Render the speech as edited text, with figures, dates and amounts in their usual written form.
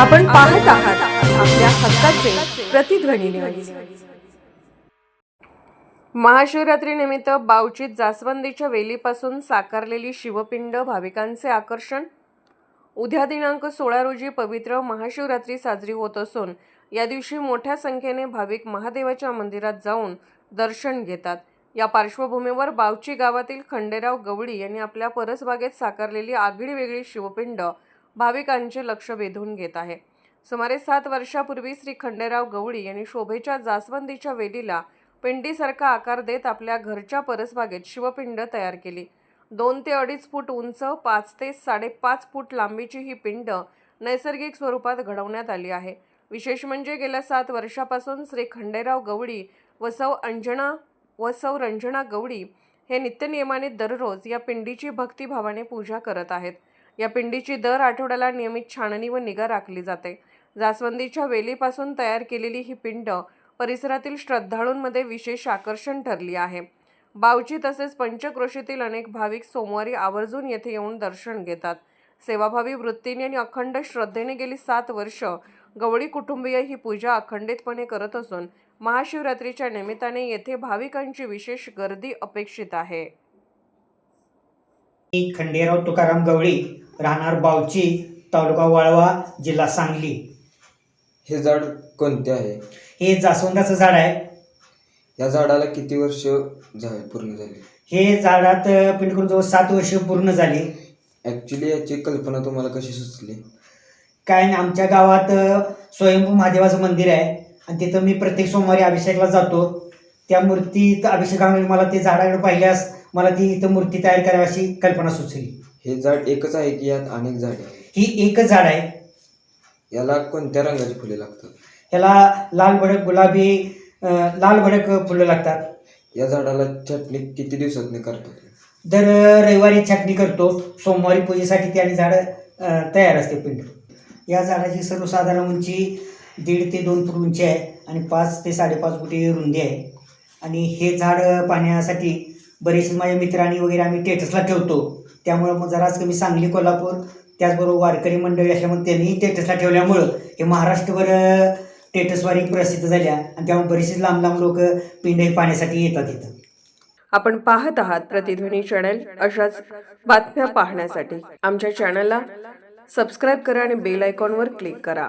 आपण पाहत आहात आपल्या हक्काचे प्रतिध्वनी न्यूज। महाशिवरात्रीनिमित्त बावचीत जास्वंदीच्या वेलीपासून साकारलेली शिवपिंड भाविकांचे आकर्षण। उद्या दिनांक 16 रोजी पवित्र महाशिवरात्री साजरी होत असून या दिवशी मोठ्या संख्येने भाविक महादेवाच्या मंदिरात जाऊन दर्शन घेतात। या पार्श्वभूमीवर बावची गावातील खंडेराव गवळी यांनी आपल्या परसबागेत साकारलेली आगळीवेगळी शिवपिंड भाविकांचे लक्ष वेधून घेत आहे। सुमारे 7 वर्षापूर्वी श्री खंडेराव गवळी यांनी शोभेच्या जास्वंदीच्या वेलीला पिंडीसारखा आकार देत आपल्या घरच्या परसबागेत शिवपिंड तयार केली। 2 ते 2.5 फूट उंच, 5 ते 5.5 फूट लांबीची ही पिंड नैसर्गिक स्वरूपात घडवण्यात आली आहे। विशेष म्हणजे गेल्या 7 वर्षापासून श्री खंडेराव गवळी व सौ रंजना गवळी हे नित्यनियमाने दररोज या पिंडीची भक्तिभावाने पूजा करत आहेत। या पिंडीची दर आठवड्याला नियमित छाननी व निगा राखली जाते। जास्वंदीच्या वेलीपासून तयार केलेली ही पिंड परिसरातील श्रद्धाळूंमध्ये विशेष आकर्षण ठरली आहे। बावची तसेच पंचक्रोशीतील अनेक भाविक सोमवारी आवर्जून येथे येऊन दर्शन घेतात। सेवाभावी वृत्तीने आणि अखंड श्रद्धेने गेली 7 वर्ष गवळी कुटुंबीय ही पूजा अखंडितपणे करत असून महाशिवरात्रीच्या निमित्ताने येथे भाविकांची विशेष गर्दी अपेक्षित आहे। खंडेराव तुकाराम गवळी, राहणार बावची, तालुका वाळवा, जिल्हा सांगली। हे झाड कोणते आहे? हे जास्वंदाचं झाड आहे। या झाडाला किती वर्ष पूर्ण झाली? हे झाडात पिंड करून जवळ 7 वर्ष पूर्ण झाली। ॲक्च्युली याची कल्पना तुम्हाला कशी सुचली? काय नाही, आमच्या गावात स्वयंभू महादेवाचं मंदिर आहे आणि तिथं मी प्रत्येक सोमवारी अभिषेकला जातो। त्या मूर्तीत अभिषेकामुळे मला ते झाडाकडे पाहिल्यास मला ती इथं मूर्ती तयार करावी अशी कल्पना सुचली। हे झाड एकच आहे की यात अनेक झाडे आहेत? ही एकच झाड आहे। याला कोणत्या रंगाची फुले लागतात? याला लाल भडक गुलाबी लाल भडक फुलं लागतात। या झाडाला छाटणी किती दिवसातून करतात? दर रविवारी छाटणी करतो। सोमवारी पूजेसाठी त्याने झाड तयार असते पिंड। या झाडाची सर्वसाधारण उंची 1.5 ते 2 फूट उंची आहे आणि 5 ते 5.5 फूट रुंदी आहे। आणि हे झाड पाहण्यासाठी बरेचसे माझ्या मित्रांनी वगैरे आम्ही स्टेटसला ठेवतो। त्यामुळे मग जराच कमी सांगली, कोल्हापूर, त्याचबरोबर वारकरी मंडळी असल्यामुळे त्यांनी स्टेटसला ठेवल्यामुळं हे महाराष्ट्रभर स्टेटसवारी प्रसिद्ध झाल्या आणि त्यामुळे बरेचसे लांब लांब लोक पिंड हे पाहण्यासाठी येतात इथं। आपण पाहत आहात प्रतिध्वनी चॅनल। अशाच बातम्या पाहण्यासाठी आमच्या चॅनलला सबस्क्राइब करा आणि बेल आयकॉनवर क्लिक करा।